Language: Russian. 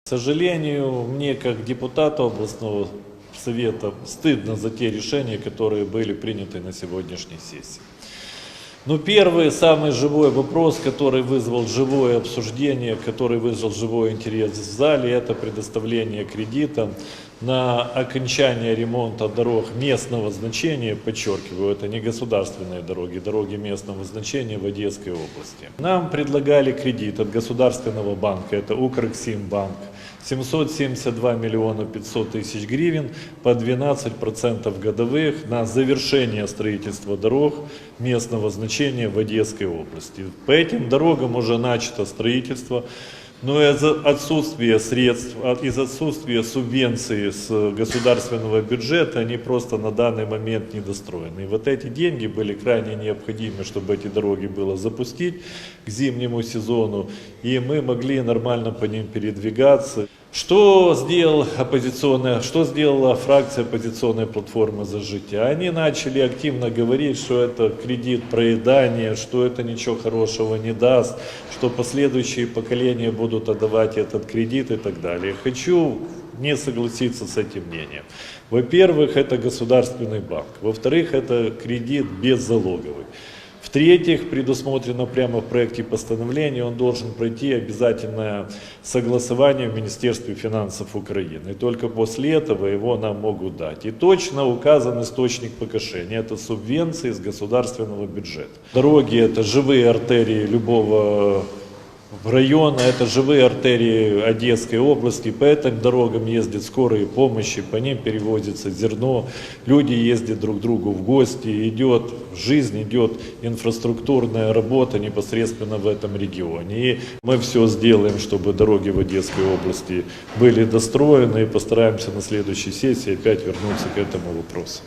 К сожалению, мне как депутату областного совета стыдно за те решения, которые были приняты на сегодняшней сессии. Но первый, самый живой вопрос, который вызвал живое обсуждение, который вызвал живой интерес в зале, это предоставление кредита на окончание ремонта дорог местного значения, подчеркиваю, это не государственные дороги, дороги местного значения в Одесской области. Нам предлагали кредит от Государственного банка, это Укрексимбанк, 772 миллиона 500 тысяч гривен по 12% годовых на завершение строительства дорог местного значения в Одесской области. По этим дорогам уже начато строительство, но из-за отсутствия средств, из-за отсутствия субвенций с государственного бюджета они просто на данный момент недостроены. И вот эти деньги были крайне необходимы, чтобы эти дороги было запустить к зимнему сезону, и мы могли нормально по ним передвигаться. Что сделала фракция оппозиционной платформы «За життя»? Они начали активно говорить, что это кредит проедания, что это ничего хорошего не даст, что последующие поколения будут отдавать этот кредит и так далее. Хочу не согласиться с этим мнением. Во-первых, это государственный банк. Во-вторых, это кредит беззалоговый. В-третьих, предусмотрено прямо в проекте постановления, он должен пройти обязательное согласование в Министерстве финансов Украины. И только после этого его нам могут дать. И точно указан источник погашения. Это субвенции из государственного бюджета. Дороги – это живые артерии любого района, это живые артерии Одесской области, по этим дорогам ездят скорые помощи, по ним перевозится зерно, люди ездят друг к другу в гости, идет жизнь, идет инфраструктурная работа непосредственно в этом регионе. И мы все сделаем, чтобы дороги в Одесской области были достроены, и постараемся на следующей сессии опять вернуться к этому вопросу.